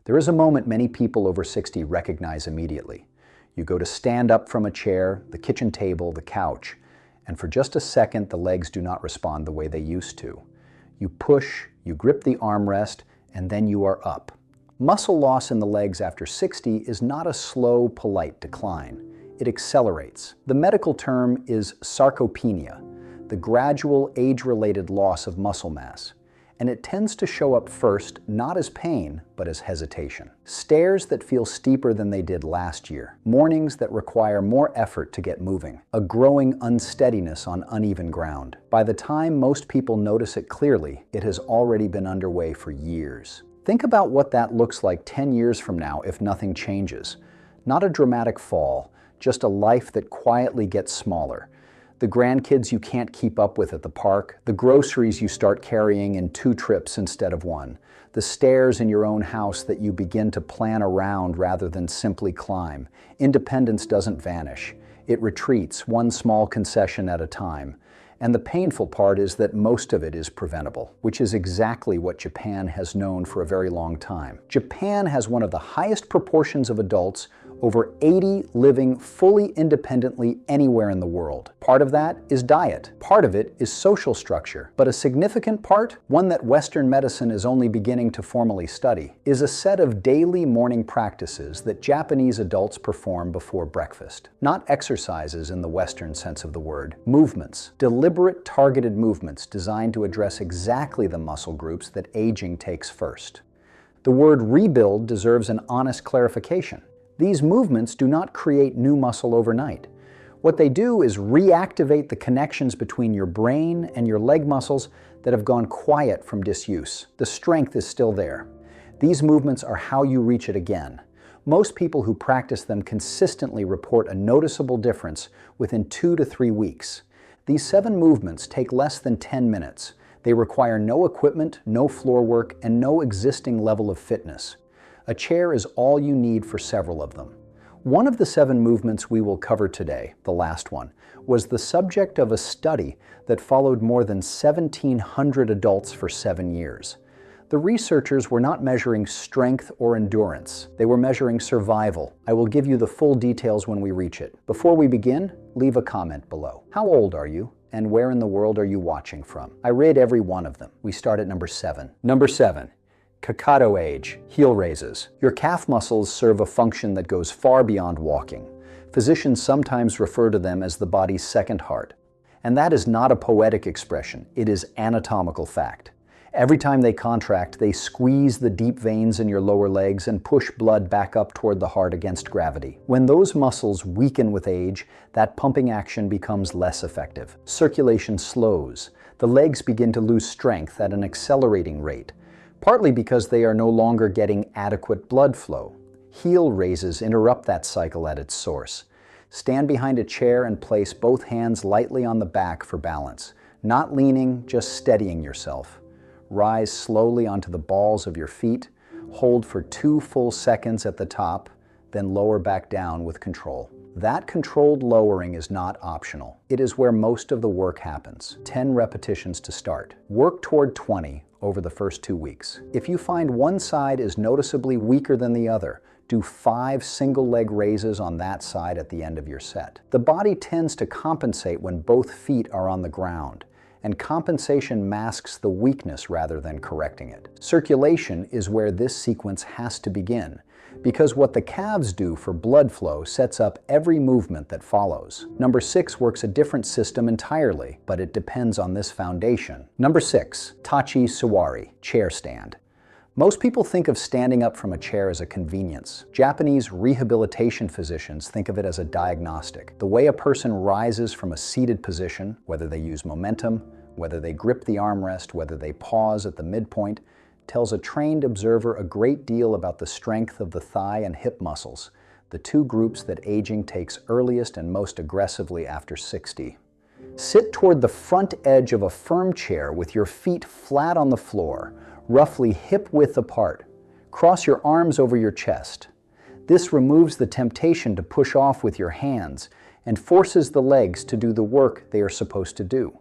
There is a moment many people over 60 recognize immediately. You go to stand up from a chair, the kitchen table, the couch, and for just a second the legs do not respond the way they used to. You push, you grip the armrest, and then you are up. Muscle loss in the legs after 60 is not a slow, polite decline. It accelerates. The medical term is sarcopenia, the gradual age-related loss of muscle mass. And it tends to show up first, not as pain, but as hesitation. Stairs that feel steeper than they did last year. Mornings that require more effort to get moving. A growing unsteadiness on uneven ground. By the time most people notice it clearly, it has already been underway for years. Think about what that looks like 10 years from now if nothing changes. Not a dramatic fall, just a life that quietly gets smaller. The grandkids you can't keep up with at the park, the groceries you start carrying in 2 trips instead of 1, the stairs in your own house that you begin to plan around rather than simply climb. Independence doesn't vanish. It retreats, one small concession at a time. And the painful part is that most of it is preventable, which is exactly what Japan has known for a very long time. Japan has one of the highest proportions of adults, over 80 living fully independently anywhere in the world. Part of that is diet. Part of it is social structure. But a significant part, one that Western medicine is only beginning to formally study, is a set of daily morning practices that Japanese adults perform before breakfast. Not exercises in the Western sense of the word, movements. Deliberate, targeted movements designed to address exactly the muscle groups that aging takes first. The word rebuild deserves an honest clarification. These movements do not create new muscle overnight. What they do is reactivate the connections between your brain and your leg muscles that have gone quiet from disuse. The strength is still there. These movements are how you reach it again. Most people who practice them consistently report a noticeable difference within 2 to 3 weeks. These 7 movements take less than 10 minutes. They require no equipment, no floor work, and no existing level of fitness. A chair is all you need for several of them. One of the 7 movements we will cover today, the last one, was the subject of a study that followed more than 1,700 adults for 7 years. The researchers were not measuring strength or endurance. They were measuring survival. I will give you the full details when we reach it. Before we begin, leave a comment below. How old are you? And where in the world are you watching from? I read every one of them. We start at number 7. Number 7. Kakado age, heel raises. Your calf muscles serve a function that goes far beyond walking. Physicians sometimes refer to them as the body's second heart. And that is not a poetic expression, it is anatomical fact. Every time they contract, they squeeze the deep veins in your lower legs and push blood back up toward the heart against gravity. When those muscles weaken with age, that pumping action becomes less effective. Circulation slows. The legs begin to lose strength at an accelerating rate, partly because they are no longer getting adequate blood flow. Heel raises interrupt that cycle at its source. Stand behind a chair and place both hands lightly on the back for balance. Not leaning, just steadying yourself. Rise slowly onto the balls of your feet. Hold for 2 full seconds at the top, then lower back down with control. That controlled lowering is not optional. It is where most of the work happens. 10 repetitions to start. Work toward 20 over the first 2 weeks. If you find one side is noticeably weaker than the other, do 5 single leg raises on that side at the end of your set. The body tends to compensate when both feet are on the ground, and compensation masks the weakness rather than correcting it. Circulation is where this sequence has to begin, because what the calves do for blood flow sets up every movement that follows. Number 6 works a different system entirely, but it depends on this foundation. Number 6, Tachi Suwari, chair stand. Most people think of standing up from a chair as a convenience. Japanese rehabilitation physicians think of it as a diagnostic. The way a person rises from a seated position, whether they use momentum, whether they grip the armrest, whether they pause at the midpoint, tells a trained observer a great deal about the strength of the thigh and hip muscles, the 2 groups that aging takes earliest and most aggressively after 60. Sit toward the front edge of a firm chair with your feet flat on the floor, roughly hip-width apart. Cross your arms over your chest. This removes the temptation to push off with your hands and forces the legs to do the work they are supposed to do.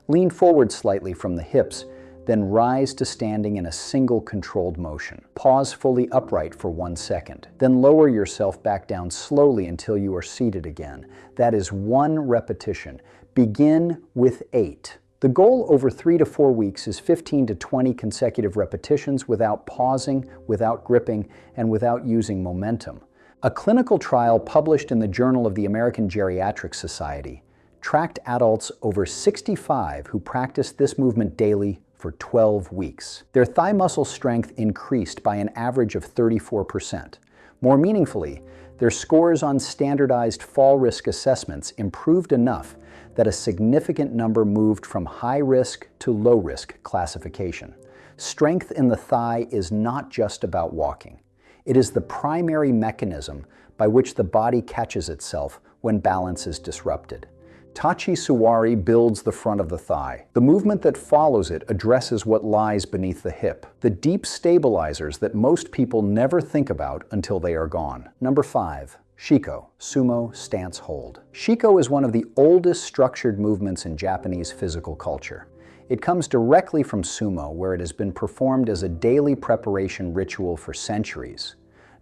Lean forward slightly from the hips, Then rise to standing in a single controlled motion. Pause fully upright for 1 second. Then lower yourself back down slowly until you are seated again. That is 1 repetition. Begin with 8. The goal over 3 to 4 weeks is 15 to 20 consecutive repetitions without pausing, without gripping, and without using momentum. A clinical trial published in the Journal of the American Geriatric Society tracked adults over 65 who practiced this movement daily for 12 weeks. Their thigh muscle strength increased by an average of 34%. More meaningfully, their scores on standardized fall risk assessments improved enough that a significant number moved from high risk to low risk classification. Strength in the thigh is not just about walking. It is the primary mechanism by which the body catches itself when balance is disrupted. Tachi Suwari builds the front of the thigh. The movement that follows it addresses what lies beneath the hip, the deep stabilizers that most people never think about until they are gone. Number 5. Shiko, Sumo Stance Hold. Shiko is one of the oldest structured movements in Japanese physical culture. It comes directly from sumo, where it has been performed as a daily preparation ritual for centuries.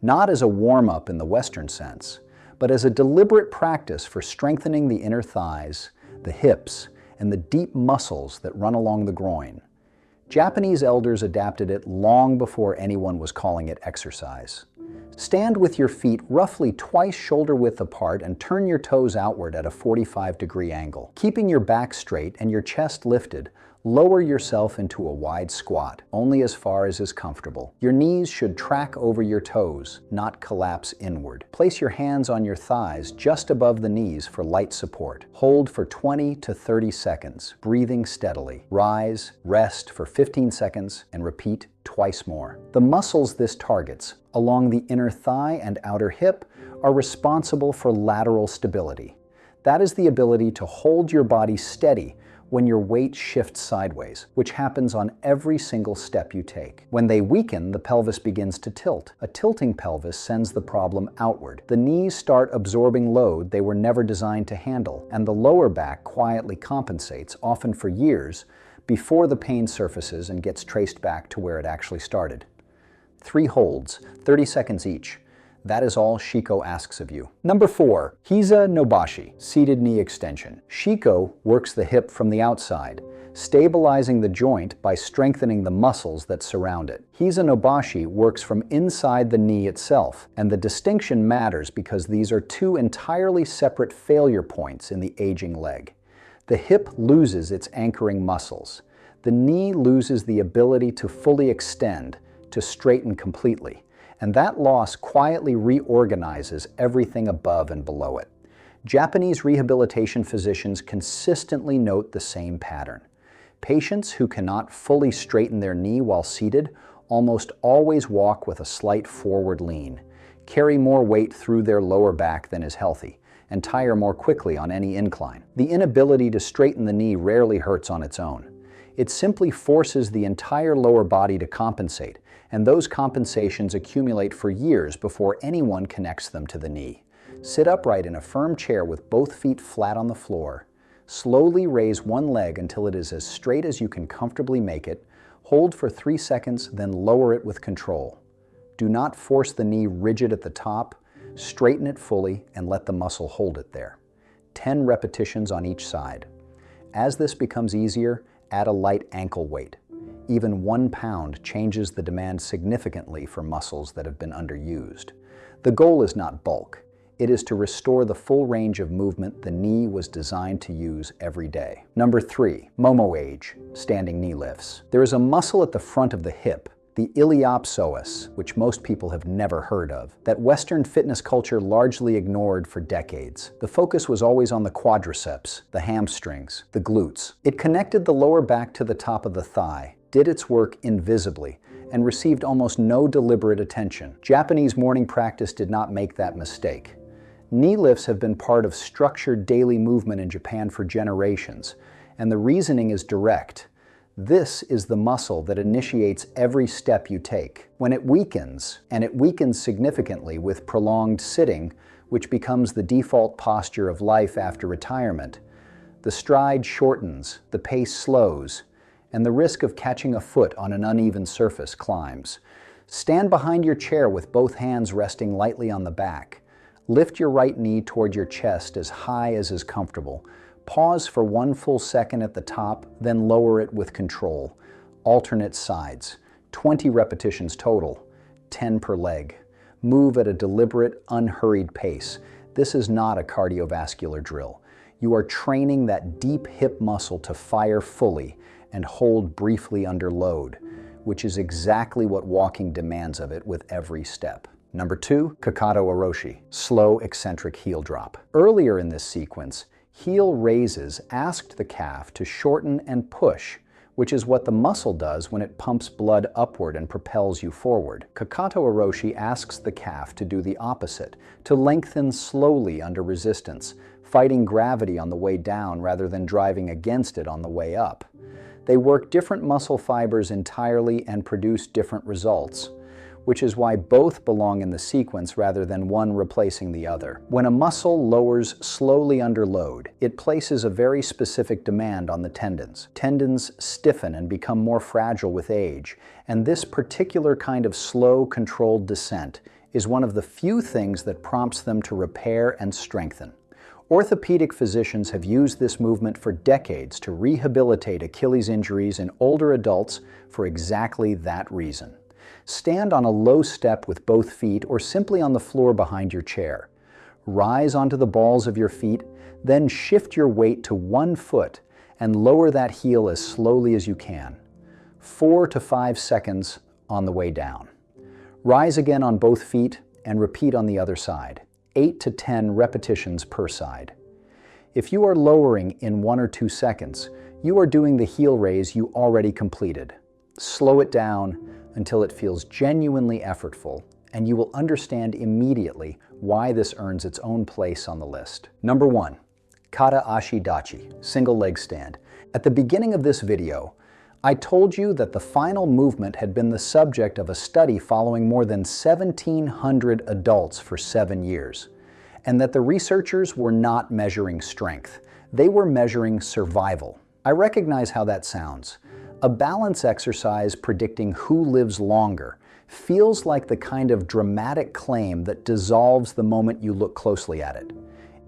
Not as a warm-up in the Western sense, but as a deliberate practice for strengthening the inner thighs, the hips, and the deep muscles that run along the groin. Japanese elders adapted it long before anyone was calling it exercise. Stand with your feet roughly twice shoulder width apart and turn your toes outward at a 45-degree angle. Keeping your back straight and your chest lifted, lower yourself into a wide squat, only as far as is comfortable. Your knees should track over your toes, not collapse inward. Place your hands on your thighs just above the knees for light support. Hold for 20 to 30 seconds, breathing steadily. Rise, rest for 15 seconds, and repeat twice more. The muscles this targets, along the inner thigh and outer hip, are responsible for lateral stability. That is the ability to hold your body steady when your weight shifts sideways, which happens on every single step you take. When they weaken, the pelvis begins to tilt. A tilting pelvis sends the problem outward. The knees start absorbing load they were never designed to handle, and the lower back quietly compensates, often for years, before the pain surfaces and gets traced back to where it actually started. 3 holds, 30 seconds each. That is all Shiko asks of you. Number 4, Hiza no Bashi, seated knee extension. Shiko works the hip from the outside, stabilizing the joint by strengthening the muscles that surround it. Hiza no Bashi works from inside the knee itself, and the distinction matters because these are 2 entirely separate failure points in the aging leg. The hip loses its anchoring muscles. The knee loses the ability to fully extend, to straighten completely. And that loss quietly reorganizes everything above and below it. Japanese rehabilitation physicians consistently note the same pattern. Patients who cannot fully straighten their knee while seated almost always walk with a slight forward lean, carry more weight through their lower back than is healthy, and tire more quickly on any incline. The inability to straighten the knee rarely hurts on its own. It simply forces the entire lower body to compensate, and those compensations accumulate for years before anyone connects them to the knee. Sit upright in a firm chair with both feet flat on the floor. Slowly raise one leg until it is as straight as you can comfortably make it. Hold for 3 seconds, then lower it with control. Do not force the knee rigid at the top. Straighten it fully and let the muscle hold it there. 10 repetitions on each side. As this becomes easier, add a light ankle weight. Even 1 pound changes the demand significantly for muscles that have been underused. The goal is not bulk. It is to restore the full range of movement the knee was designed to use every day. Number 3, Momo Age, standing knee lifts. There is a muscle at the front of the hip, the iliopsoas, which most people have never heard of, that Western fitness culture largely ignored for decades. The focus was always on the quadriceps, the hamstrings, the glutes. It connected the lower back to the top of the thigh, did its work invisibly, and received almost no deliberate attention. Japanese morning practice did not make that mistake. Knee lifts have been part of structured daily movement in Japan for generations, and the reasoning is direct. This is the muscle that initiates every step you take. When it weakens, and it weakens significantly with prolonged sitting, which becomes the default posture of life after retirement, the stride shortens, the pace slows, and the risk of catching a foot on an uneven surface climbs. Stand behind your chair with both hands resting lightly on the back. Lift your right knee toward your chest as high as is comfortable. Pause for 1 full second at the top, then lower it with control. Alternate sides. 20 repetitions total, 10 per leg. Move at a deliberate, unhurried pace. This is not a cardiovascular drill. You are training that deep hip muscle to fire fully and hold briefly under load, which is exactly what walking demands of it with every step. Number 2, Kakato Oroshi, slow eccentric heel drop. Earlier in this sequence, heel raises asked the calf to shorten and push, which is what the muscle does when it pumps blood upward and propels you forward. Kakato Oroshi asks the calf to do the opposite, to lengthen slowly under resistance, fighting gravity on the way down rather than driving against it on the way up. They work different muscle fibers entirely and produce different results, which is why both belong in the sequence rather than one replacing the other. When a muscle lowers slowly under load, it places a very specific demand on the tendons. Tendons stiffen and become more fragile with age, and this particular kind of slow, controlled descent is one of the few things that prompts them to repair and strengthen. Orthopedic physicians have used this movement for decades to rehabilitate Achilles injuries in older adults for exactly that reason. Stand on a low step with both feet or simply on the floor behind your chair. Rise onto the balls of your feet, then shift your weight to 1 foot and lower that heel as slowly as you can. 4 to 5 seconds on the way down. Rise again on both feet and repeat on the other side. 8 to 10 repetitions per side. If you are lowering in 1 or 2 seconds, you are doing the heel raise you already completed. Slow it down until it feels genuinely effortful, and you will understand immediately why this earns its own place on the list. Number 1, Kata Ashi Dachi, single leg stand. At the beginning of this video, I told you that the final movement had been the subject of a study following more than 1,700 adults for 7 years, and that the researchers were not measuring strength. They were measuring survival. I recognize how that sounds. A balance exercise predicting who lives longer feels like the kind of dramatic claim that dissolves the moment you look closely at it.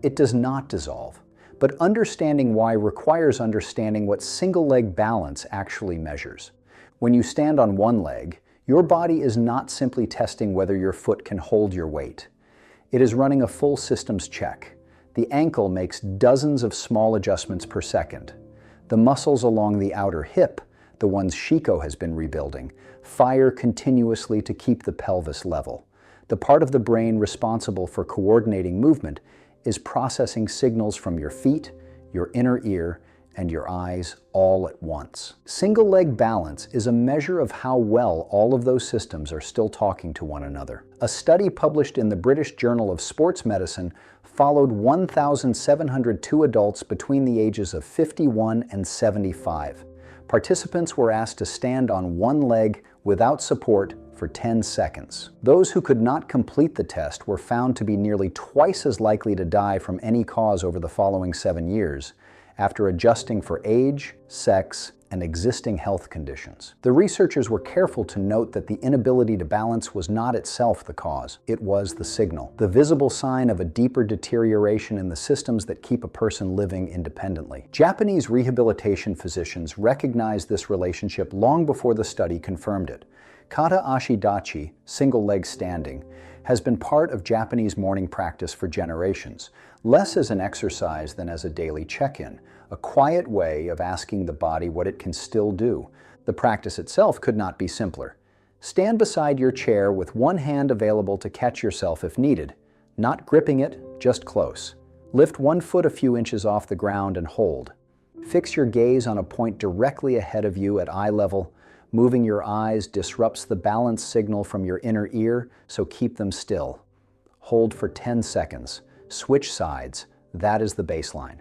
It does not dissolve, but understanding why requires understanding what single-leg balance actually measures. When you stand on one leg, your body is not simply testing whether your foot can hold your weight. It is running a full systems check. The ankle makes dozens of small adjustments per second. The muscles along the outer hip, the ones Shiko has been rebuilding, fire continuously to keep the pelvis level. The part of the brain responsible for coordinating movement is processing signals from your feet, your inner ear, and your eyes all at once. Single leg balance is a measure of how well all of those systems are still talking to one another. A study published in the British Journal of Sports Medicine followed 1,702 adults between the ages of 51 and 75. Participants were asked to stand on one leg without support for 10 seconds. Those who could not complete the test were found to be nearly twice as likely to die from any cause over the following 7 years, after adjusting for age, sex, and existing health conditions. The researchers were careful to note that the inability to balance was not itself the cause. It was the signal, the visible sign of a deeper deterioration in the systems that keep a person living independently. Japanese rehabilitation physicians recognized this relationship long before the study confirmed it. Kata Ashi Dachi, single leg standing, has been part of Japanese morning practice for generations, less as an exercise than as a daily check-in, a quiet way of asking the body what it can still do. The practice itself could not be simpler. Stand beside your chair with one hand available to catch yourself if needed, not gripping it, just close. Lift 1 foot a few inches off the ground and hold. Fix your gaze on a point directly ahead of you at eye level. Moving your eyes disrupts the balance signal from your inner ear, so keep them still. Hold for 10 seconds. Switch sides. That is the baseline.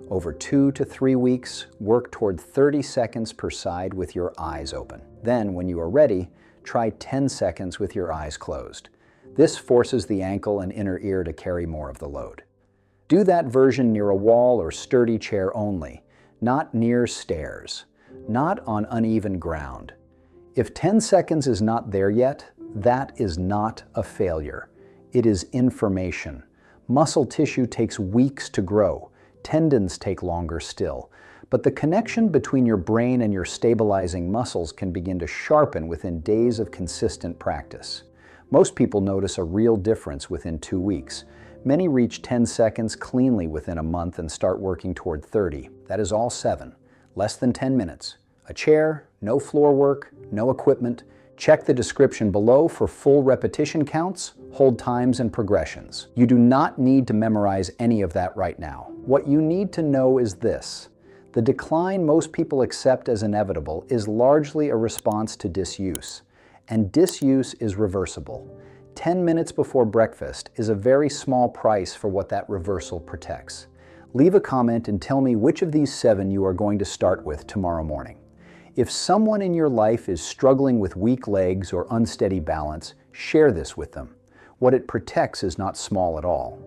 Over 2 to 3 weeks, work toward 30 seconds per side with your eyes open. Then, when you are ready, try 10 seconds with your eyes closed. This forces the ankle and inner ear to carry more of the load. Do that version near a wall or sturdy chair only, not near stairs. not on uneven ground. If 10 seconds is not there yet, that is not a failure. It is information. Muscle tissue takes weeks to grow. Tendons take longer still. But the connection between your brain and your stabilizing muscles can begin to sharpen within days of consistent practice. Most people notice a real difference within 2 weeks. Many reach 10 seconds cleanly within a month and start working toward 30. That is all 7. Less than 10 minutes. A chair, no floor work, no equipment. Check the description below for full repetition counts, hold times, and progressions. You do not need to memorize any of that right now. What you need to know is this. The decline most people accept as inevitable is largely a response to disuse, and disuse is reversible. 10 minutes before breakfast is a very small price for what that reversal protects. Leave a comment and tell me which of these 7 you are going to start with tomorrow morning. If someone in your life is struggling with weak legs or unsteady balance, share this with them. What it protects is not small at all.